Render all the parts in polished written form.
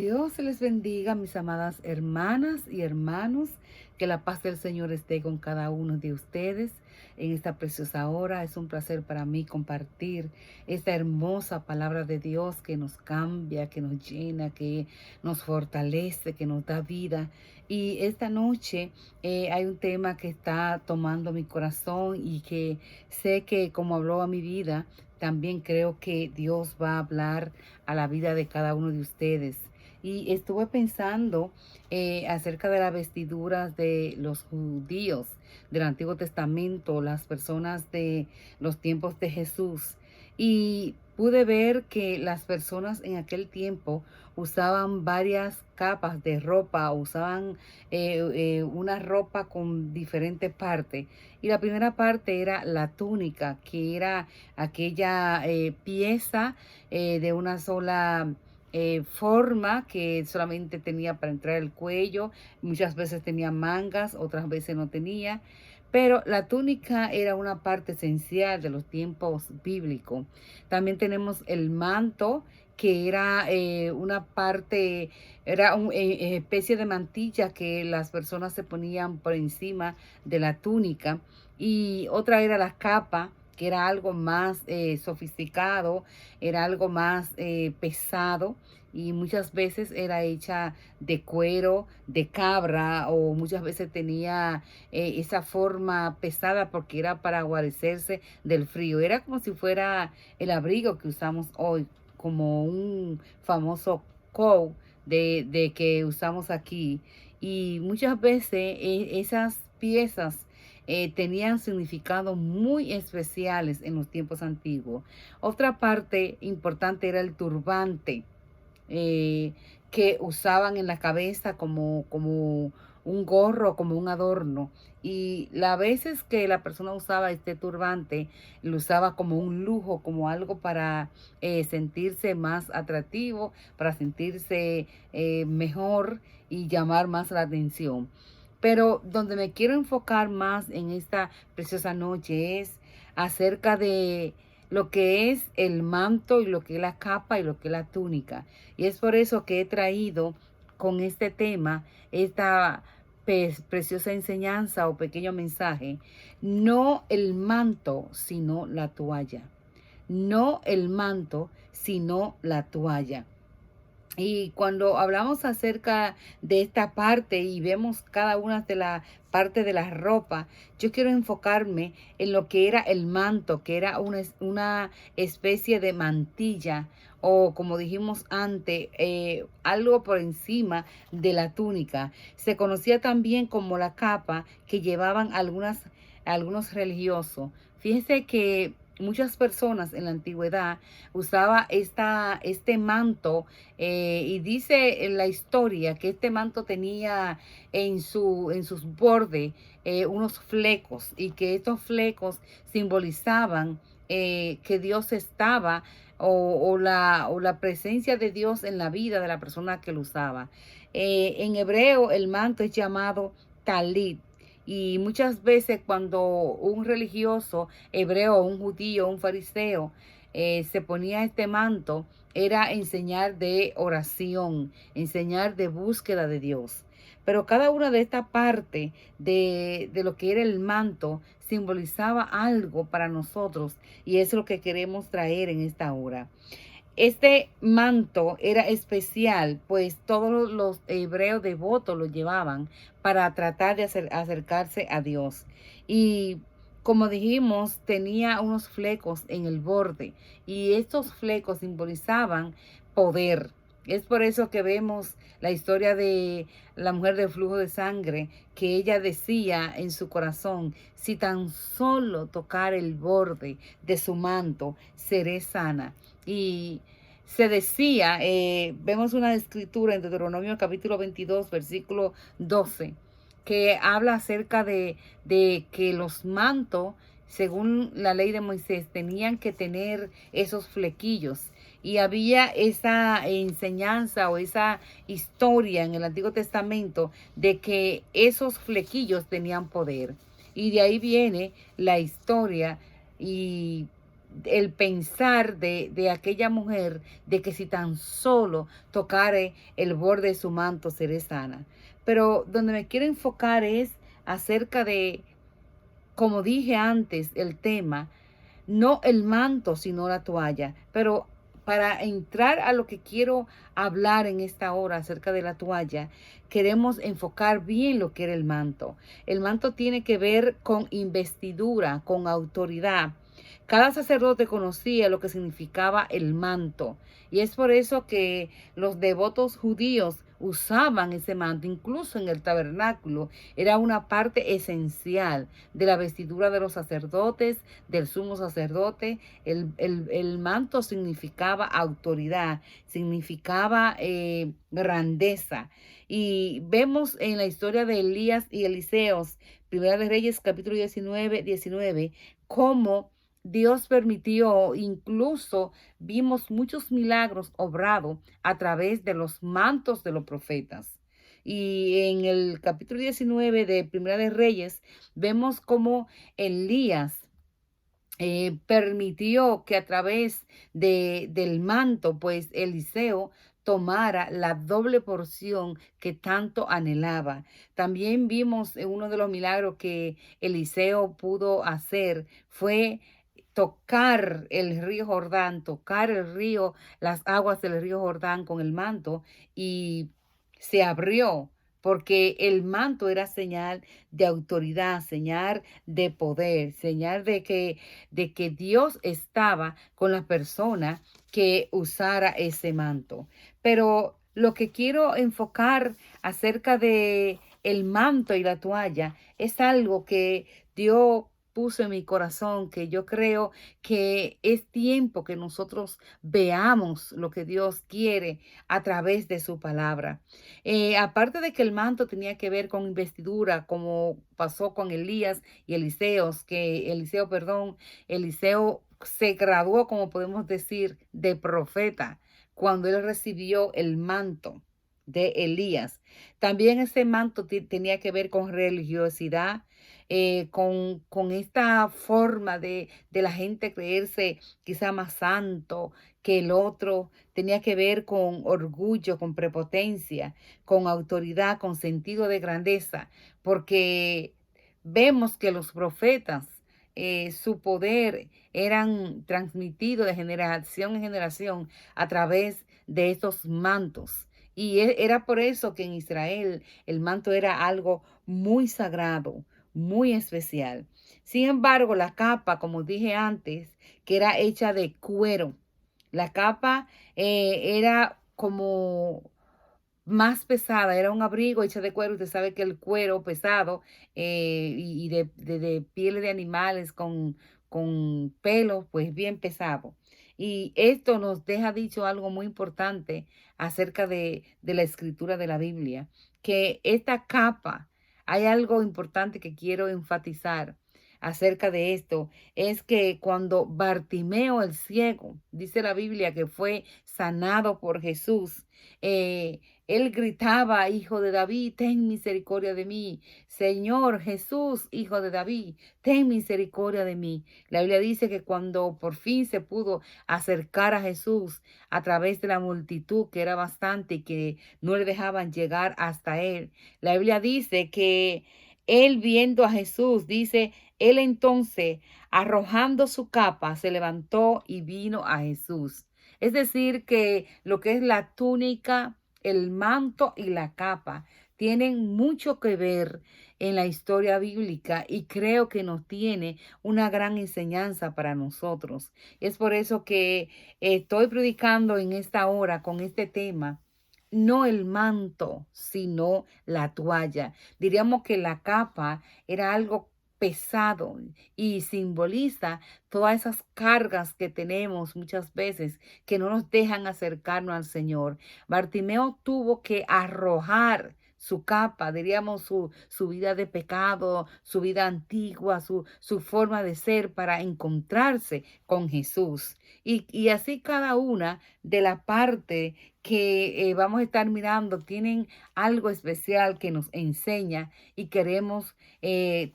Dios les bendiga, mis amadas hermanas y hermanos. Que la paz del Señor esté con cada uno de ustedes en esta preciosa hora. Es un placer para mí compartir esta hermosa palabra de Dios que nos cambia, que nos llena, que nos fortalece, que nos da vida. Y esta noche hay un tema que está tomando mi corazón y que sé que como habló a mi vida, también creo que Dios va a hablar a la vida de cada uno de ustedes. Y estuve pensando acerca de las vestiduras de los judíos del Antiguo Testamento, las personas de los tiempos de Jesús. Y pude ver que las personas en aquel tiempo usaban varias capas de ropa, usaban una ropa con diferentes partes. Y la primera parte era la túnica, que era aquella pieza de una sola forma que solamente tenía para entrar el cuello. Muchas veces tenía mangas, otras veces no tenía. Pero la túnica era una parte esencial de los tiempos bíblicos. También tenemos el manto, que era una parte, era una especie de mantilla que las personas se ponían por encima de la túnica. Y otra era la capa, que era algo más sofisticado, era algo más pesado, y muchas veces era hecha de cuero, de cabra, o muchas veces tenía esa forma pesada porque era para guarecerse del frío. Era como si fuera el abrigo que usamos hoy, como un famoso coat de que usamos aquí. Y muchas veces esas piezas tenían significados muy especiales en los tiempos antiguos. Otra parte importante era el turbante, eh, que usaban en la cabeza como un gorro, como un adorno. Y las veces que la persona usaba este turbante, lo usaba como un lujo, como algo para sentirse más atractivo, para sentirse mejor y llamar más la atención. Pero donde me quiero enfocar más en esta preciosa noche es acerca de lo que es el manto y lo que es la capa y lo que es la túnica. Y es por eso que he traído con este tema esta preciosa enseñanza o pequeño mensaje. No el manto, sino la toalla. No el manto, sino la toalla. Y cuando hablamos acerca de esta parte y vemos cada una de las partes de la ropa, yo quiero enfocarme en lo que era el manto, que era una especie de mantilla o, como dijimos antes, algo por encima de la túnica. Se conocía también como la capa que llevaban algunos religiosos. Fíjense que muchas personas en la antigüedad usaba este manto, y dice en la historia que este manto tenía en sus bordes unos flecos, y que estos flecos simbolizaban que Dios estaba, o la presencia de Dios en la vida de la persona que lo usaba. En hebreo el manto es llamado talit. Y muchas veces cuando un religioso hebreo, un judío, un fariseo se ponía este manto, era enseñar de oración, enseñar de búsqueda de Dios. Pero cada una de estas partes de lo que era el manto simbolizaba algo para nosotros, y es lo que queremos traer en esta hora. Este manto era especial, pues todos los hebreos devotos lo llevaban para tratar de acercarse a Dios. Y como dijimos, tenía unos flecos en el borde, y estos flecos simbolizaban poder. Es por eso que vemos la historia de la mujer del flujo de sangre, que ella decía en su corazón: si tan solo tocar el borde de su manto, seré sana. Y se decía, vemos una escritura en Deuteronomio capítulo 22, versículo 12, que habla acerca de que los mantos, según la ley de Moisés, tenían que tener esos flequillos. Y había esa enseñanza o esa historia en el Antiguo Testamento de que esos flequillos tenían poder. Y de ahí viene la historia, y el pensar de aquella mujer de que si tan solo tocare el borde de su manto seré sana. Pero donde me quiero enfocar es acerca de, como dije antes, el tema, no el manto, sino la toalla. Pero para entrar a lo que quiero hablar en esta hora acerca de la toalla, queremos enfocar bien lo que era el manto. El manto tiene que ver con investidura, con autoridad. Cada sacerdote conocía lo que significaba el manto. Y es por eso que los devotos judíos usaban ese manto, incluso en el tabernáculo. Era una parte esencial de la vestidura de los sacerdotes, del sumo sacerdote. El manto significaba autoridad, significaba grandeza. Y vemos en la historia de Elías y Eliseos, Primera de Reyes, capítulo 19, cómo Dios permitió, incluso vimos muchos milagros obrados a través de los mantos de los profetas. Y en el capítulo 19 de Primera de Reyes vemos cómo Elías permitió que a través del manto, pues Eliseo tomara la doble porción que tanto anhelaba. También vimos uno de los milagros que Eliseo pudo hacer fue tocar el río Jordán, tocar el río, las aguas del río Jordán con el manto y se abrió porque el manto era señal de autoridad, señal de poder, señal de que Dios estaba con la persona que usara ese manto. Pero lo que quiero enfocar acerca de el manto y la toalla es algo que Dios puso en mi corazón, que yo creo que es tiempo que nosotros veamos lo que Dios quiere a través de su palabra. Aparte de que el manto tenía que ver con investidura, como pasó con Elías y Eliseo se graduó, como podemos decir, de profeta cuando él recibió el manto de Elías. También ese manto tenía que ver con religiosidad, con esta forma de la gente creerse quizá más santo que el otro. Tenía que ver con orgullo, con prepotencia, con autoridad, con sentido de grandeza, porque vemos que los profetas, su poder eran transmitidos de generación en generación a través de estos mantos. Y era por eso que en Israel el manto era algo muy sagrado, muy especial. Sin embargo, la capa, como dije antes, que era hecha de cuero, la capa era como más pesada, era un abrigo hecho de cuero. Usted sabe que el cuero pesado y de pieles de animales con pelos, pues bien pesado. Y esto nos deja dicho algo muy importante acerca de la escritura de la Biblia, que esta capa, hay algo importante que quiero enfatizar acerca de esto, es que cuando Bartimeo el ciego, dice la Biblia que fue sanado por Jesús, eh, él gritaba: Hijo de David, ten misericordia de mí. Señor Jesús, Hijo de David, ten misericordia de mí. La Biblia dice que cuando por fin se pudo acercar a Jesús a través de la multitud, que era bastante y que no le dejaban llegar hasta él, la Biblia dice que él, viendo a Jesús, dice, él entonces, arrojando su capa, se levantó y vino a Jesús. Es decir, que lo que es la túnica, el manto y la capa tienen mucho que ver en la historia bíblica, y creo que nos tiene una gran enseñanza para nosotros. Es por eso que estoy predicando en esta hora con este tema. No el manto, sino la toalla. Diríamos que la capa era algo pesado y simboliza todas esas cargas que tenemos muchas veces que no nos dejan acercarnos al Señor. Bartimeo tuvo que arrojar su capa, diríamos su vida de pecado, su vida antigua, su forma de ser para encontrarse con Jesús. Y así cada una de la parte que vamos a estar mirando tienen algo especial que nos enseña y queremos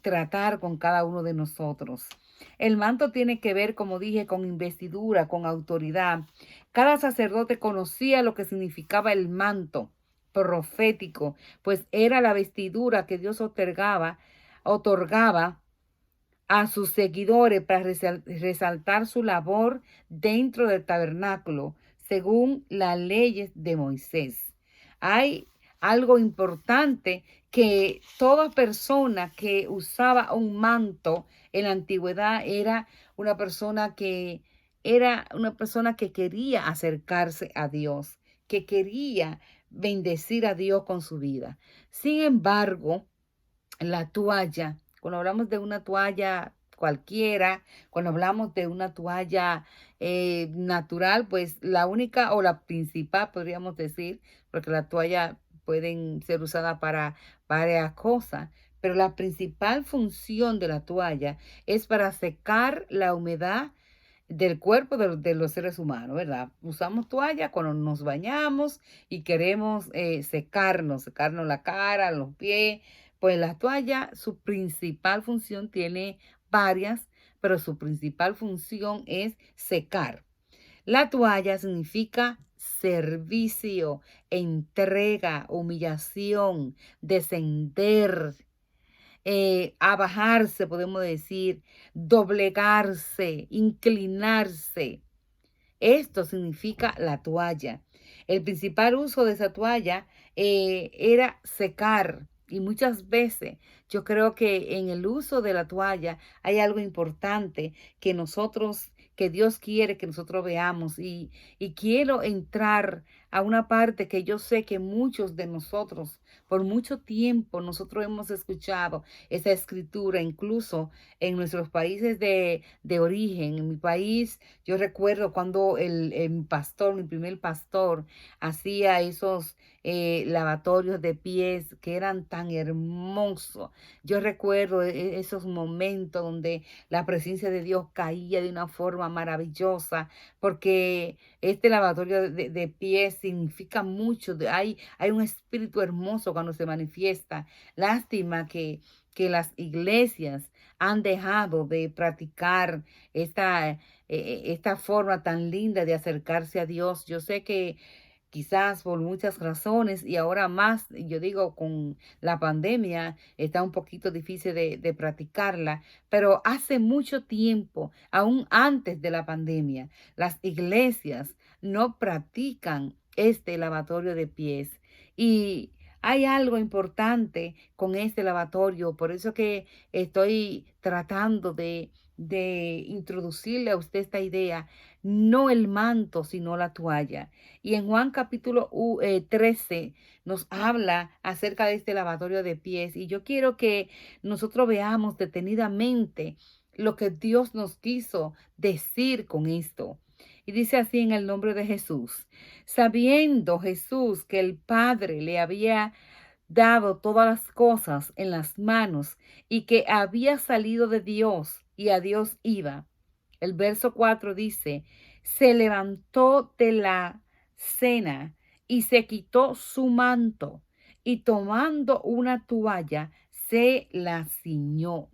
tratar con cada uno de nosotros. El manto tiene que ver, como dije, con investidura, con autoridad. Cada sacerdote conocía lo que significaba el manto profético, pues era la vestidura que Dios otorgaba a sus seguidores para resaltar su labor dentro del tabernáculo, según las leyes de Moisés. Hay algo importante, que toda persona que usaba un manto en la antigüedad era una persona que quería acercarse a Dios, que quería bendecir a Dios con su vida. Sin embargo, la toalla, cuando hablamos de una toalla cualquiera, cuando hablamos de una toalla natural, pues la única o la principal, podríamos decir, porque la toalla pueden ser usadas para varias cosas, pero la principal función de la toalla es para secar la humedad del cuerpo de los seres humanos, ¿verdad? Usamos toalla cuando nos bañamos y queremos secarnos la cara, los pies. Pues la toalla, su principal función, tiene varias, pero su principal función es secar. La toalla significa servicio, entrega, humillación, descender, abajarse, podemos decir, doblegarse, inclinarse. Esto significa la toalla. El principal uso de esa toalla era secar. Y muchas veces yo creo que en el uso de la toalla hay algo importante que Dios quiere que nosotros veamos. Y quiero entrar a una parte que yo sé que muchos de nosotros, por mucho tiempo, nosotros hemos escuchado esa escritura, incluso en nuestros países de origen. En mi país, yo recuerdo cuando mi primer pastor, hacía esos lavatorios de pies que eran tan hermosos. Yo recuerdo esos momentos donde la presencia de Dios caía de una forma maravillosa, porque este lavatorio de pies significa mucho. Hay un espíritu hermoso cuando se manifiesta. Lástima que las iglesias han dejado de practicar esta forma tan linda de acercarse a Dios. Yo sé que quizás por muchas razones y ahora más, yo digo, con la pandemia está un poquito difícil de practicarla, pero hace mucho tiempo, aún antes de la pandemia, las iglesias no practican este lavatorio de pies. Y hay algo importante con este lavatorio, por eso que estoy tratando de introducirle a usted esta idea, no el manto, sino la toalla. Y en Juan capítulo 13 nos habla acerca de este lavatorio de pies. Y yo quiero que nosotros veamos detenidamente lo que Dios nos quiso decir con esto. Y dice así en el nombre de Jesús: sabiendo Jesús que el Padre le había dado todas las cosas en las manos y que había salido de Dios y a Dios iba. El verso 4 dice: se levantó de la cena y se quitó su manto y tomando una toalla se la ciñó.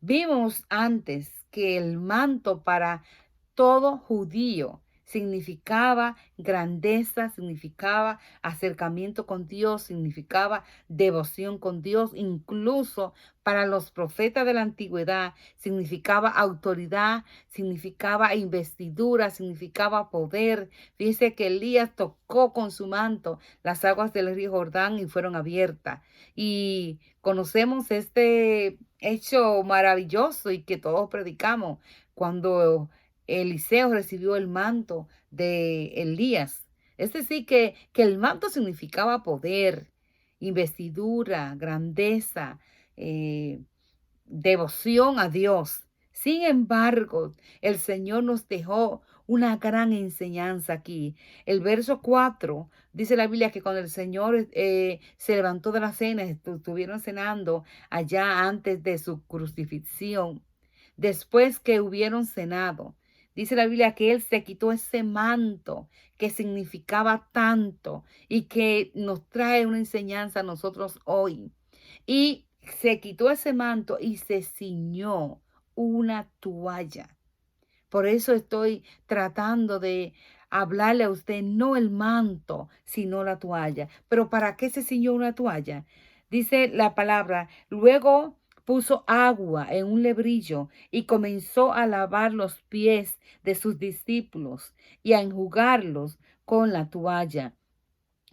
Vimos antes que el manto para todo judío significaba grandeza, significaba acercamiento con Dios, significaba devoción con Dios. Incluso para los profetas de la antigüedad significaba autoridad, significaba investidura, significaba poder. Dice que Elías tocó con su manto las aguas del río Jordán y fueron abiertas. Y conocemos este hecho maravilloso y que todos predicamos cuando Eliseo recibió el manto de Elías. Es decir, que el manto significaba poder, investidura, grandeza, eh, devoción a Dios. Sin embargo, el Señor nos dejó una gran enseñanza aquí. El verso 4 dice la Biblia que cuando el Señor se levantó de la cena, estuvieron cenando allá antes de su crucifixión. Después que hubieron cenado, dice la Biblia que Él se quitó ese manto que significaba tanto y que nos trae una enseñanza a nosotros hoy. Y se quitó ese manto y se ciñó una toalla. Por eso estoy tratando de hablarle a usted, no el manto, sino la toalla. Pero ¿para qué se ciñó una toalla? Dice la palabra, luego puso agua en un lebrillo y comenzó a lavar los pies de sus discípulos y a enjugarlos con la toalla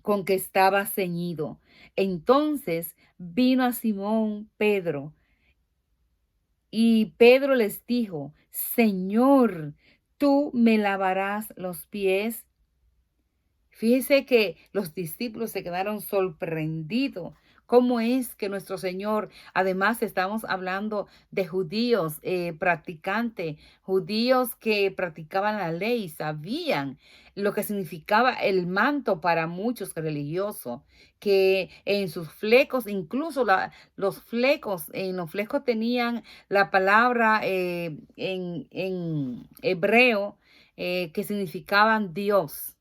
con que estaba ceñido. Entonces vino a Simón Pedro y Pedro les dijo, Señor, ¿tú me lavarás los pies? Fíjese que los discípulos se quedaron sorprendidos. ¿Cómo es que nuestro Señor, además estamos hablando de judíos practicantes, judíos que practicaban la ley, sabían lo que significaba el manto para muchos religiosos, que en sus flecos, incluso en los flecos tenían la palabra en hebreo que significaban Dios.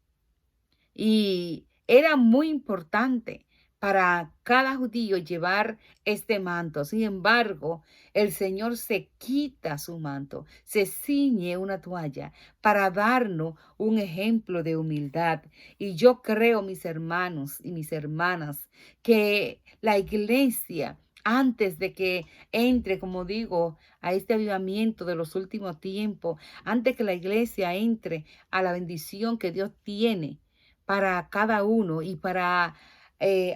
Y era muy importante para cada judío llevar este manto. Sin embargo, el Señor se quita su manto, se ciñe una toalla para darnos un ejemplo de humildad. Y yo creo, mis hermanos y mis hermanas, que la iglesia, antes de que entre, como digo, a este avivamiento de los últimos tiempos, antes que la iglesia entre a la bendición que Dios tiene para cada uno y para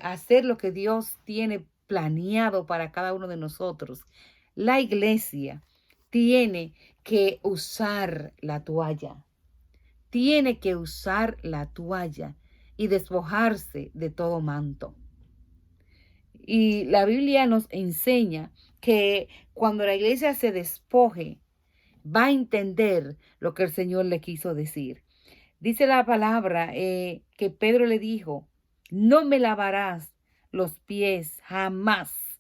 hacer lo que Dios tiene planeado para cada uno de nosotros. La iglesia tiene que usar la toalla, tiene que usar la toalla y despojarse de todo manto. Y la Biblia nos enseña que cuando la iglesia se despoje, va a entender lo que el Señor le quiso decir. Dice la palabra que Pedro le dijo, no me lavarás los pies jamás.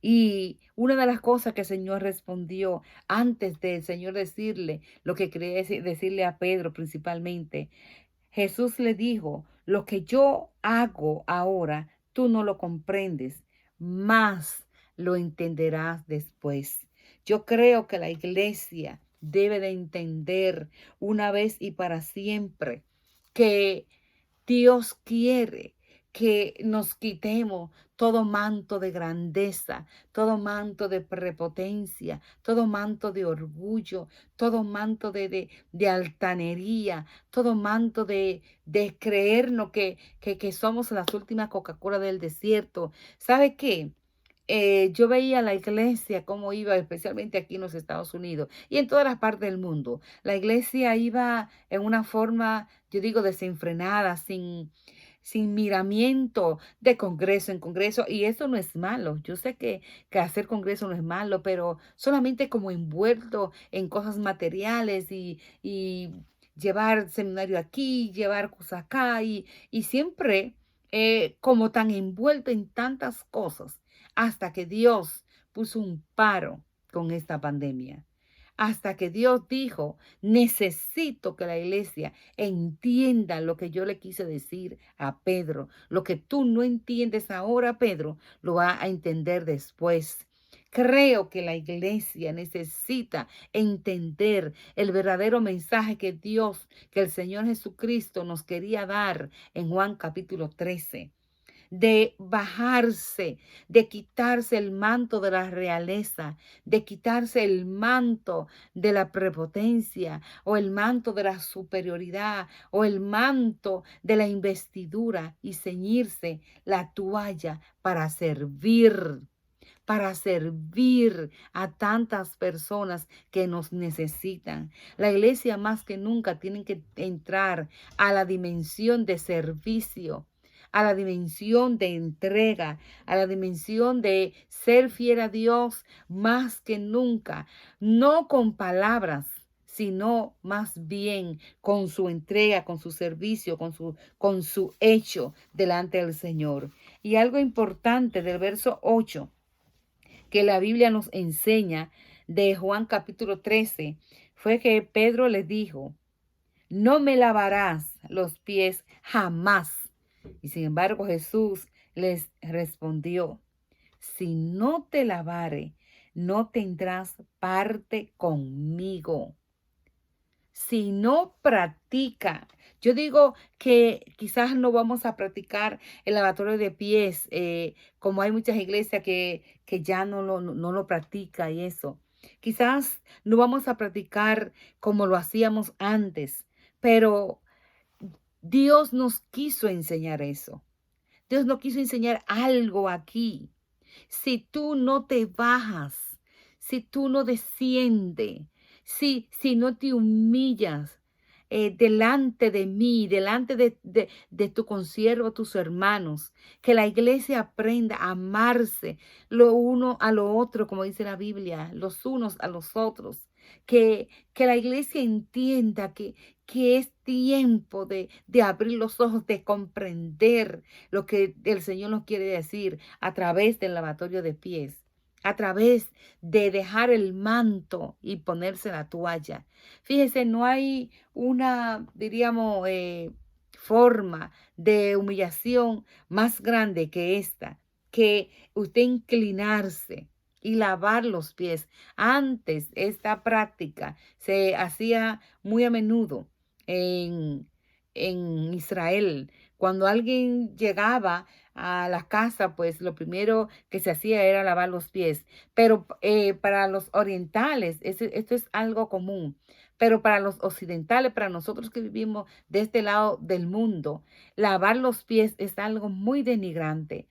Y una de las cosas que el Señor respondió antes del Señor decirle lo que quería decirle a Pedro principalmente, Jesús le dijo, lo que yo hago ahora, tú no lo comprendes, más lo entenderás después. Yo creo que la iglesia debe de entender una vez y para siempre que Dios quiere que nos quitemos todo manto de grandeza, todo manto de prepotencia, todo manto de orgullo, todo manto de altanería, todo manto de creernos que somos las últimas Coca-Cola del desierto. ¿Sabe qué? Yo veía la iglesia cómo iba, especialmente aquí en los Estados Unidos y en todas las partes del mundo. La iglesia iba en una forma, yo digo, desenfrenada, sin miramiento de congreso en congreso. Y eso no es malo. Yo sé que hacer congreso no es malo, pero solamente como envuelto en cosas materiales y llevar seminario aquí, llevar cosas acá y siempre como tan envuelto en tantas cosas hasta que Dios puso un paro con esta pandemia. Hasta que Dios dijo, necesito que la iglesia entienda lo que yo le quise decir a Pedro. Lo que tú no entiendes ahora, Pedro, lo va a entender después. Creo que la iglesia necesita entender el verdadero mensaje que Dios, que el Señor Jesucristo nos quería dar en Juan capítulo 13 de bajarse, de quitarse el manto de la realeza, de quitarse el manto de la prepotencia o el manto de la superioridad o el manto de la investidura y ceñirse la toalla para servir a tantas personas que nos necesitan. La iglesia más que nunca tiene que entrar a la dimensión de servicio, a la dimensión de entrega, a la dimensión de ser fiel a Dios más que nunca, no con palabras, sino más bien con su entrega, con su servicio, con su hecho delante del Señor. Y algo importante del verso 8 que la Biblia nos enseña de Juan capítulo 13 fue que Pedro le dijo, no me lavarás los pies jamás. Y sin embargo Jesús les respondió, si no te lavare, no tendrás parte conmigo. Si no practica, yo digo que quizás no vamos a practicar el lavatorio de pies, como hay muchas iglesias que ya no lo practica y eso. Quizás no vamos a practicar como lo hacíamos antes, pero Dios nos quiso enseñar eso. Dios nos quiso enseñar algo aquí. Si tú no te bajas, si tú no desciendes, si no te humillas delante de mí, delante de tu consiervo, tus hermanos, que la iglesia aprenda a amarse lo uno a lo otro, como dice la Biblia, los unos a los otros. Que la iglesia entienda que es tiempo de abrir los ojos, de comprender lo que el Señor nos quiere decir a través del lavatorio de pies, a través de dejar el manto y ponerse la toalla. Fíjese, no hay una, diríamos, forma de humillación más grande que esta, que usted inclinarse y lavar los pies. Antes esta práctica se hacía muy a menudo en, en Israel. Cuando alguien llegaba a la casa, pues lo primero que se hacía era lavar los pies. Pero para los orientales, esto es algo común. Pero para los occidentales, para nosotros que vivimos de este lado del mundo, lavar los pies es algo muy denigrante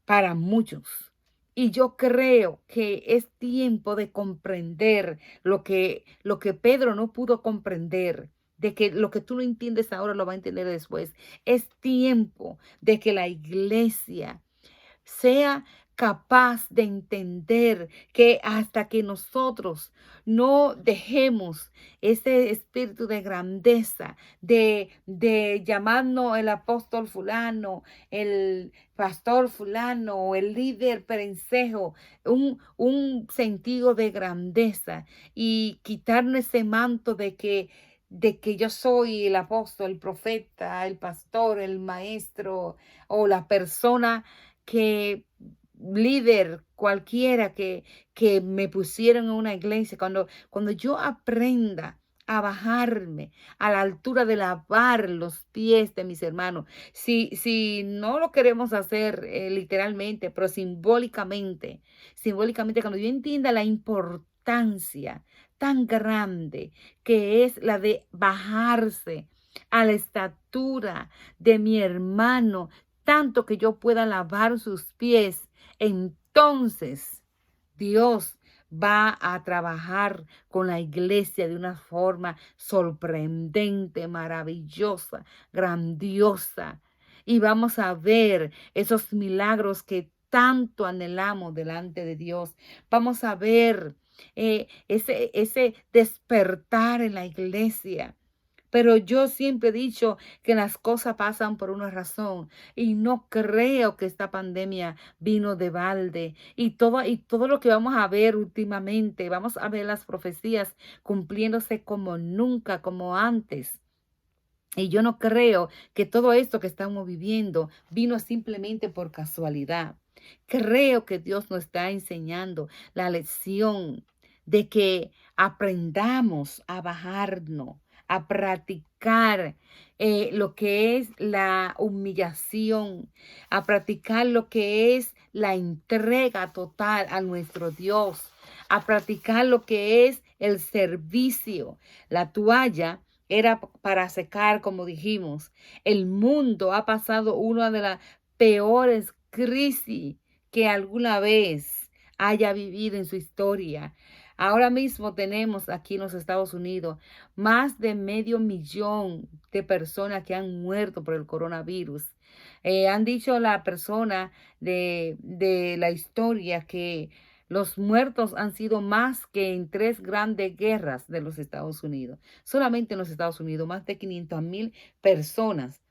para muchos. Y yo creo que es tiempo de comprender lo que Pedro no pudo comprender, de que lo que tú no entiendes ahora lo va a entender después. Es tiempo de que la iglesia sea capaz de entender que hasta que nosotros no dejemos ese espíritu de grandeza, de llamarnos el apóstol fulano, el pastor fulano o el líder perencejo, un sentido de grandeza y quitarnos ese manto de que yo soy el apóstol, el profeta, el pastor, el maestro o la persona que líder cualquiera que me pusieron en una iglesia, cuando yo aprenda a bajarme a la altura de lavar los pies de mis hermanos, si no lo queremos hacer literalmente, pero simbólicamente, cuando yo entienda la importancia tan grande que es la de bajarse a la estatura de mi hermano, tanto que yo pueda lavar sus pies, entonces Dios va a trabajar con la iglesia de una forma sorprendente, maravillosa, grandiosa. Y vamos a ver esos milagros que tanto anhelamos delante de Dios. Vamos a ver ese despertar en la iglesia. Pero yo siempre he dicho que las cosas pasan por una razón y no creo que esta pandemia vino de balde. Y todo lo que vamos a ver últimamente, vamos a ver las profecías cumpliéndose como nunca, como antes. Y yo no creo que todo esto que estamos viviendo vino simplemente por casualidad. Creo que Dios nos está enseñando la lección de que aprendamos a bajarnos, a practicar lo que es la humillación, a practicar lo que es la entrega total a nuestro Dios, a practicar lo que es el servicio. La toalla era para secar, como dijimos. El mundo ha pasado una de las peores crisis que alguna vez haya vivido en su historia. Ahora mismo tenemos aquí en los Estados Unidos más de 500,000 de personas que han muerto por el coronavirus. Han dicho la persona de la historia que los muertos han sido más que en 3 grandes guerras de los Estados Unidos. Solamente en los Estados Unidos, más de 500,000 personas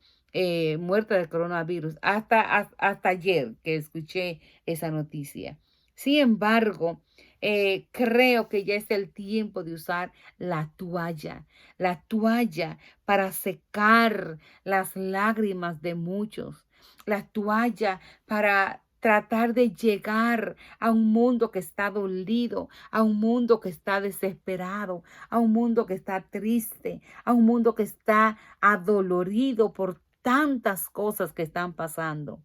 muertas del coronavirus. Hasta ayer que escuché esa noticia. Sin embargo, creo que ya es el tiempo de usar la toalla para secar las lágrimas de muchos, la toalla para tratar de llegar a un mundo que está dolido, a un mundo que está desesperado, a un mundo que está triste, a un mundo que está adolorido por tantas cosas que están pasando.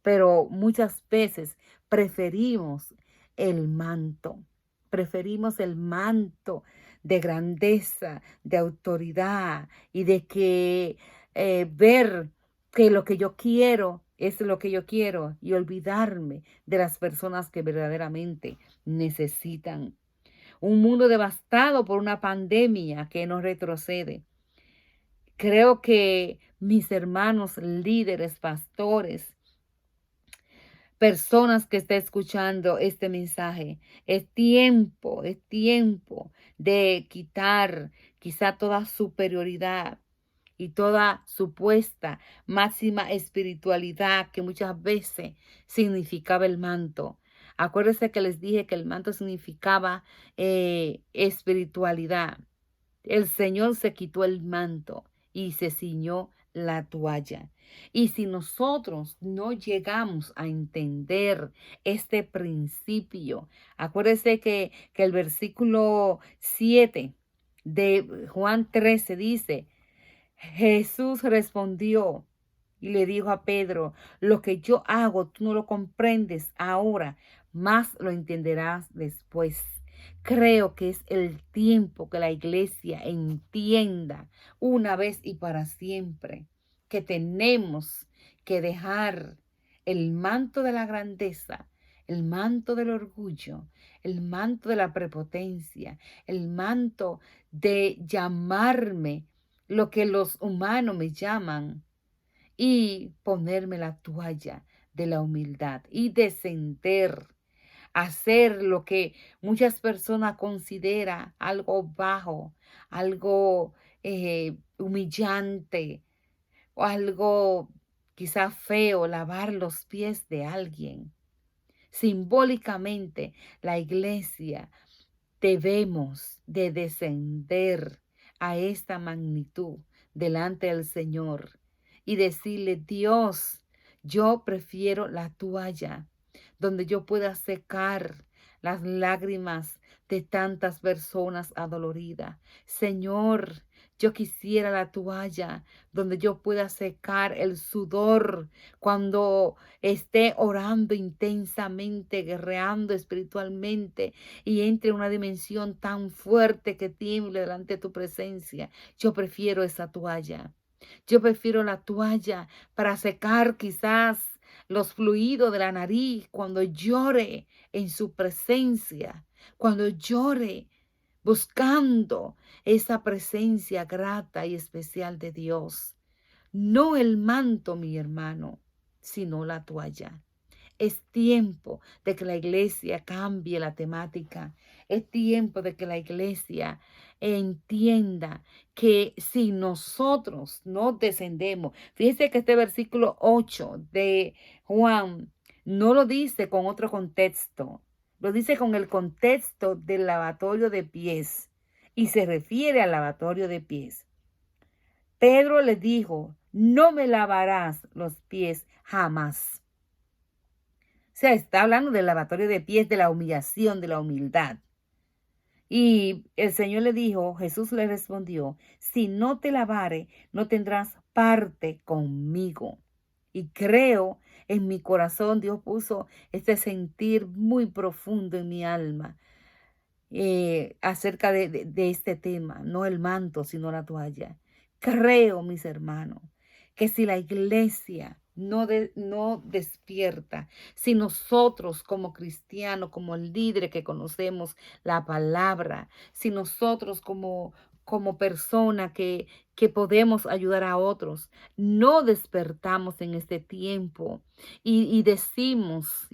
Pero muchas veces preferimos el manto, preferimos el manto de grandeza, de autoridad y de que ver que lo que yo quiero es lo que yo quiero y olvidarme de las personas que verdaderamente necesitan. Un mundo devastado por una pandemia que nos retrocede. Creo que mis hermanos líderes, pastores, personas que estén escuchando este mensaje, es tiempo de quitar quizá toda superioridad y toda supuesta máxima espiritualidad que muchas veces significaba el manto. Acuérdense que les dije que el manto significaba espiritualidad. El Señor se quitó el manto y se ciñó la toalla. Y si nosotros no llegamos a entender este principio, acuérdese que el versículo 7 de Juan 13 dice, Jesús respondió y le dijo a Pedro, lo que yo hago tú no lo comprendes ahora, más lo entenderás después. Creo que es el tiempo que la iglesia entienda una vez y para siempre que tenemos que dejar el manto de la grandeza, el manto del orgullo, el manto de la prepotencia, el manto de llamarme lo que los humanos me llaman y ponerme la toalla de la humildad y descender, hacer lo que muchas personas consideran algo bajo, algo humillante o algo quizá feo, lavar los pies de alguien. Simbólicamente, la iglesia debemos de descender a esta magnitud delante del Señor y decirle, Dios, yo prefiero la toalla donde yo pueda secar las lágrimas de tantas personas adoloridas. Señor, yo quisiera la toalla donde yo pueda secar el sudor cuando esté orando intensamente, guerreando espiritualmente y entre en una dimensión tan fuerte que tiemble delante de tu presencia. Yo prefiero esa toalla. Yo prefiero la toalla para secar quizás los fluidos de la nariz cuando llore en su presencia, cuando llore buscando esa presencia grata y especial de Dios. No el manto, mi hermano, sino la toalla. Es tiempo de que la iglesia cambie la temática. Es tiempo de que la iglesia entienda que si nosotros no descendemos, fíjense que este versículo 8 de Juan no lo dice con otro contexto, lo dice con el contexto del lavatorio de pies y se refiere al lavatorio de pies. Pedro le dijo, no me lavarás los pies jamás. O sea, está hablando del lavatorio de pies, de la humillación, de la humildad. Y el Señor le dijo, Jesús le respondió, si no te lavare, no tendrás parte conmigo. Y creo en mi corazón, Dios puso este sentir muy profundo en mi alma acerca de este tema, no el manto, sino la toalla. Creo, mis hermanos, que si la iglesia no despierta, si nosotros como cristianos, como líderes que conocemos la palabra, si nosotros como persona que podemos ayudar a otros, no despertamos en este tiempo y decimos,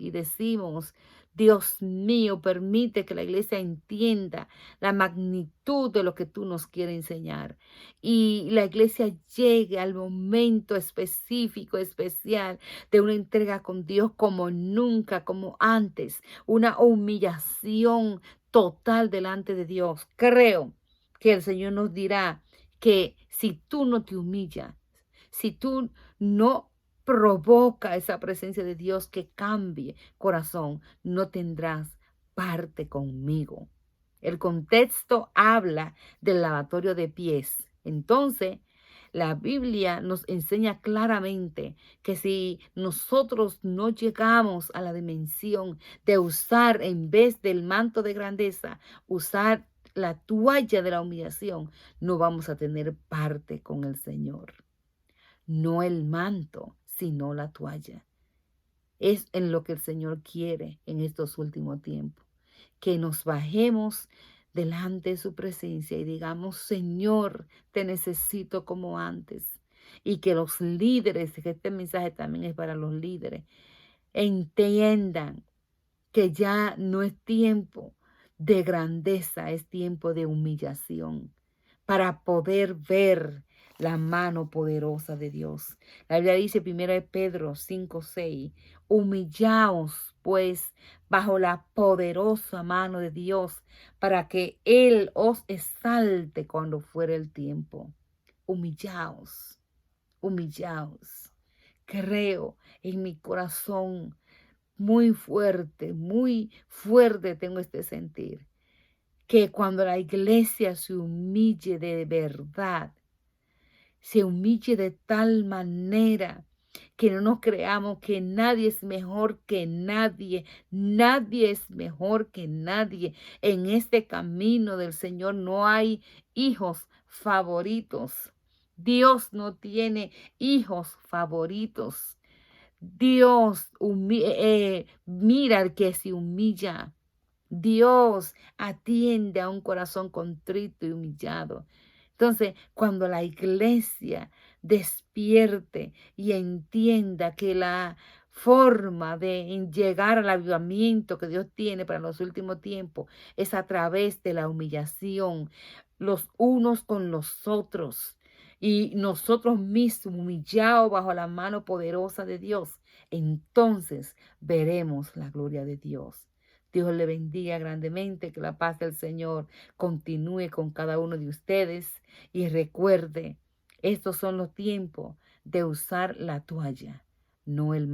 Dios mío, permite que la iglesia entienda la magnitud de lo que tú nos quieres enseñar. Y la iglesia llegue al momento específico, especial de una entrega con Dios como nunca, como antes. Una humillación total delante de Dios. Creo que el Señor nos dirá que si tú no te humillas, si tú no provoca esa presencia de Dios que cambie corazón, no tendrás parte conmigo. El contexto habla del lavatorio de pies. Entonces, la Biblia nos enseña claramente que si nosotros no llegamos a la dimensión de usar en vez del manto de grandeza, usar la toalla de la humillación, no vamos a tener parte con el Señor. No el manto, sino la toalla. Es en lo que el Señor quiere en estos últimos tiempos. Que nos bajemos delante de su presencia y digamos, Señor, te necesito como antes. Y que los líderes, que este mensaje también es para los líderes, entiendan que ya no es tiempo de grandeza, es tiempo de humillación para poder ver la mano poderosa de Dios. La Biblia dice 1 Pedro 5:6, humillaos pues bajo la poderosa mano de Dios para que Él os exalte cuando fuere el tiempo. Humillaos, humillaos. Creo en mi corazón muy fuerte tengo este sentir, que cuando la iglesia se humille de verdad, se humille de tal manera que no nos creamos que nadie es mejor que nadie, nadie es mejor que nadie. En este camino del Señor no hay hijos favoritos. Dios no tiene hijos favoritos. Dios mira al que se humilla. Dios atiende a un corazón contrito y humillado. Entonces, cuando la iglesia despierte y entienda que la forma de llegar al avivamiento que Dios tiene para los últimos tiempos es a través de la humillación, los unos con los otros, y nosotros mismos humillados bajo la mano poderosa de Dios, entonces veremos la gloria de Dios. Dios le bendiga grandemente, que la paz del Señor continúe con cada uno de ustedes y recuerde, estos son los tiempos de usar la toalla, no el